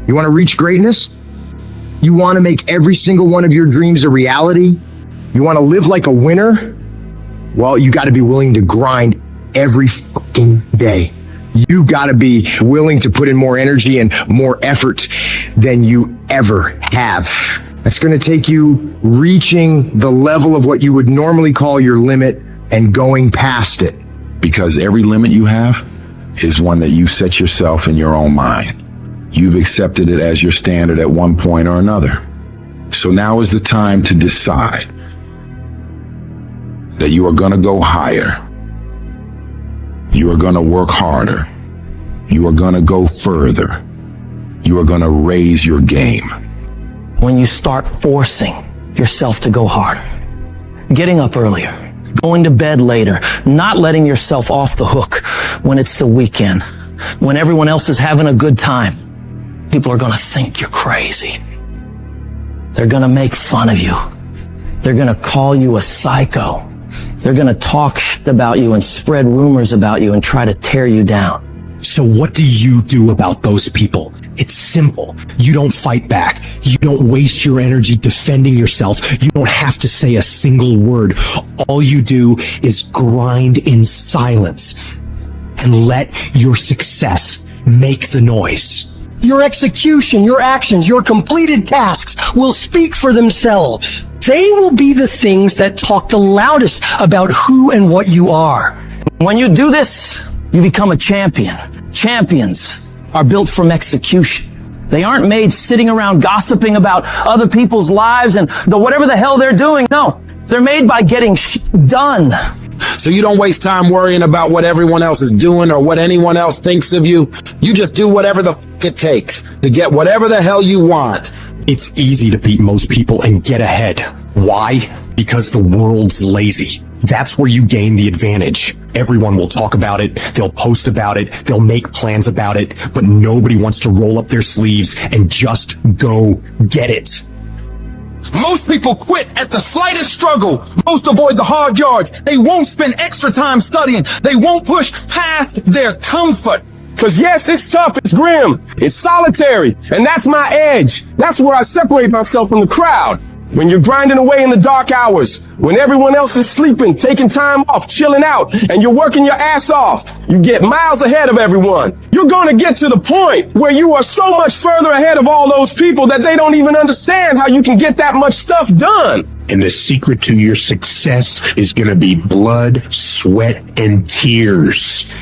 You want to reach greatness? You want to make every single one of your dreams a reality? You want to live like a winner? Well, you got to be willing to grind every fucking day. You got to be willing to put in more energy and more effort than you ever have. That's going to take you reaching the level of what you would normally call your limit and going past it. Because every limit you have is one that you set yourself in your own mind. You've accepted it as your standard at one point or another. So now is the time to decide that you are going to go higher. You are going to work harder. You are going to go further. You are going to raise your game. When you start forcing yourself to go harder, getting up earlier, going to bed later, not letting yourself off the hook when it's the weekend, when everyone else is having a good time, people are going to think you're crazy. They're going to make fun of you. They're going to call you a psycho. They're going to talk shit about you and spread rumors about you and try to tear you down. So what do you do about those people? It's simple. You don't fight back. You don't waste your energy defending yourself. You don't have to say a single word. All you do is grind in silence and let your success make the noise. Your execution, your actions, your completed tasks will speak for themselves. They will be the things that talk the loudest about who and what you are. When you do this, you become a champion. Champions are built from execution. They aren't made sitting around gossiping about other people's lives and whatever the hell they're doing. No, they're made by getting done. So you don't waste time worrying about what everyone else is doing or what anyone else thinks of you. You just do whatever the fuck it takes to get whatever the hell you want. It's easy to beat most people and get ahead. Why? Because the world's lazy. That's where you gain the advantage. Everyone will talk about it, they'll post about it, they'll make plans about it, but nobody wants to roll up their sleeves and just go get it. Most people quit at the slightest struggle. Most avoid the hard yards. They won't spend extra time studying. They won't push past their comfort. Cause yes, it's tough, it's grim, it's solitary, and that's my edge. That's where I separate myself from the crowd. When you're grinding away in the dark hours, when everyone else is sleeping, taking time off, chilling out, and you're working your ass off, you get miles ahead of everyone. You're going to get to the point where you are so much further ahead of all those people that they don't even understand how you can get that much stuff done. And the secret to your success is going to be blood, sweat, and tears.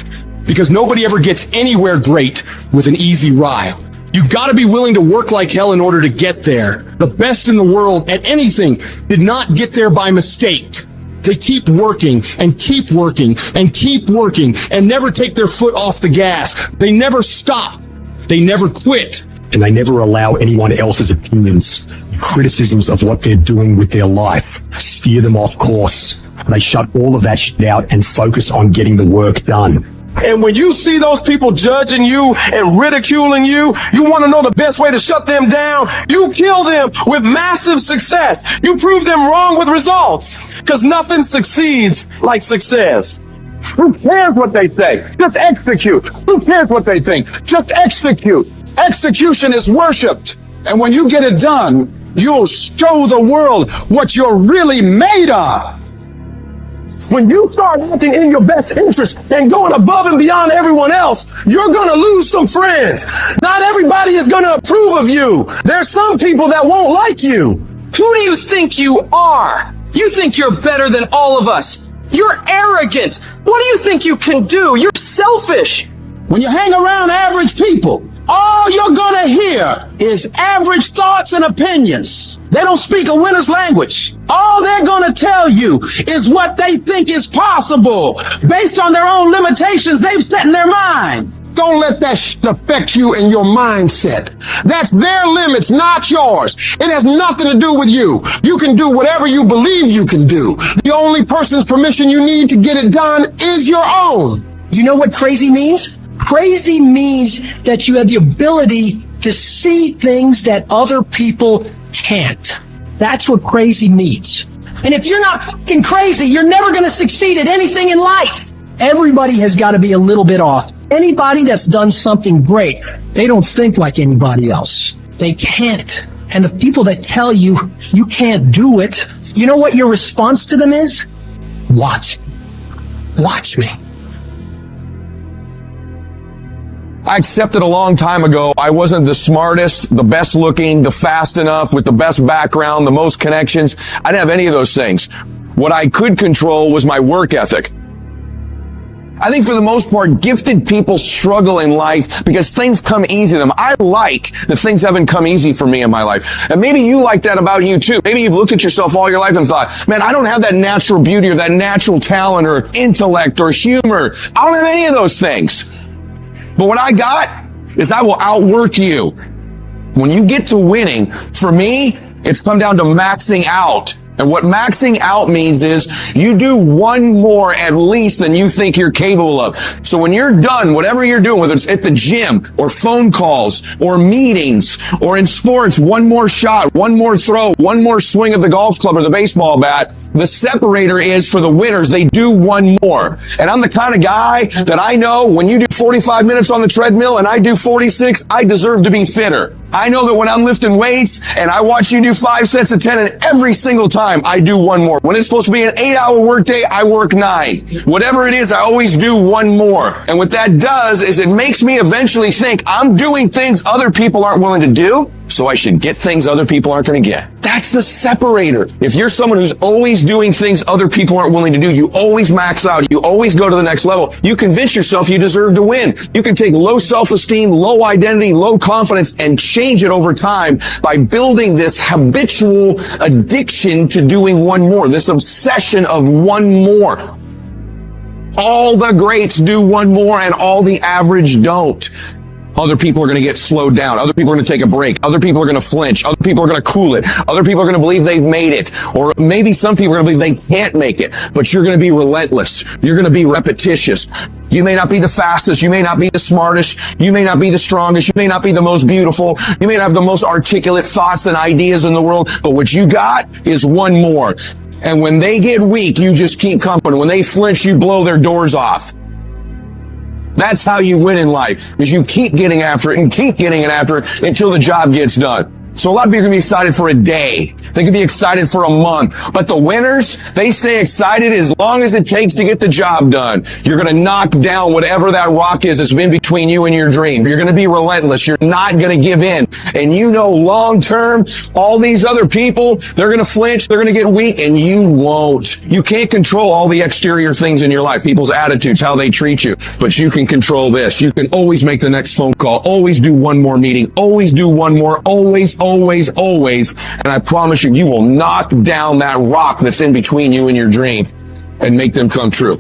Because nobody ever gets anywhere great with an easy ride. You gotta be willing to work like hell in order to get there. The best in the world at anything did not get there by mistake. They keep working and keep working and keep working and never take their foot off the gas. They never stop. They never quit. And they never allow anyone else's opinions, criticisms of what they're doing with their life, steer them off course. They shut all of that shit out and focus on getting the work done. And when you see those people judging you and ridiculing you, you want to know the best way to shut them down? You kill them with massive success. You prove them wrong with results. Because nothing succeeds like success. Who cares what they say? Just execute. Who cares what they think? Just execute. Execution is worshipped. And when you get it done, you'll show the world what you're really made of. When you start acting in your best interest and going above and beyond everyone else, you're going to lose some friends. Not everybody is going to approve of you. There's some people that won't like you. Who do you think you are? You think you're better than all of us. You're arrogant. What do you think you can do? You're selfish. When you hang around average people, all you're gonna hear is average thoughts and opinions. They don't speak a winner's language. All they're gonna tell you is what they think is possible based on their own limitations they've set in their mind. Don't let that shit affect you and your mindset. That's their limits, not yours. It has nothing to do with you. You can do whatever you believe you can do. The only person's permission you need to get it done is your own. You know what crazy means? Crazy means that you have the ability to see things that other people can't. That's what crazy means. And if you're not fucking crazy, you're never going to succeed at anything in life. Everybody has got to be a little bit off. Anybody that's done something great, they don't think like anybody else. They can't. And the people that tell you you can't do it, you know what your response to them is? Watch. Watch me. I accepted a long time ago I wasn't the smartest, the best looking, the fast enough, with the best background, the most connections. I didn't have any of those things. What I could control was my work ethic. I think for the most part, gifted people struggle in life because things come easy to them. I like that things haven't come easy for me in my life. And maybe you like that about you too. Maybe you've looked at yourself all your life and thought, man, I don't have that natural beauty or that natural talent or intellect or humor. I don't have any of those things. But what I got is I will outwork you. When you get to winning, for me, it's come down to maxing out. And what maxing out means is you do one more at least than you think you're capable of. So when you're done, whatever you're doing, whether it's at the gym or phone calls or meetings or in sports, one more shot, one more throw, one more swing of the golf club or the baseball bat, the separator is for the winners. They do one more. And I'm the kind of guy that I know when you do 45 minutes on the treadmill and I do 46, I deserve to be fitter. I know that when I'm lifting weights and I watch you do 5 sets of 10 and every single time I do one more. When it's supposed to be an 8-hour workday, I work 9. Whatever it is, I always do one more. And what that does is it makes me eventually think I'm doing things other people aren't willing to do, so I should get things other people aren't going to get. That's the separator. If you're someone who's always doing things other people aren't willing to do, you always max out, you always go to the next level, you convince yourself you deserve to win. You can take low self-esteem, low identity, low confidence, and change it over time by building this habitual addiction to doing one more, this obsession of one more. All the greats do one more and all the average don't. Other people are going to get slowed down. Other people are going to take a break. Other people are going to flinch. Other people are going to cool it. Other people are going to believe they've made it. Or maybe some people are going to believe they can't make it. But you're going to be relentless. You're going to be repetitious. You may not be the fastest. You may not be the smartest. You may not be the strongest. You may not be the most beautiful. You may not have the most articulate thoughts and ideas in the world. But what you got is one more. And when they get weak, you just keep company. When they flinch, you blow their doors off. That's how you win in life, is you keep getting after it and keep getting it after it until the job gets done. So a lot of people can be excited for a day. They can be excited for a month. But the winners, they stay excited as long as it takes to get the job done. You're going to knock down whatever that rock is that's in between you and your dream. You're going to be relentless. You're not going to give in. And you know long term, all these other people, they're going to flinch, they're going to get weak, and you won't. You can't control all the exterior things in your life, people's attitudes, how they treat you. But you can control this. You can always make the next phone call, always do one more meeting, always do one more, always. And I promise you, you will knock down that rock that's in between you and your dream and make them come true.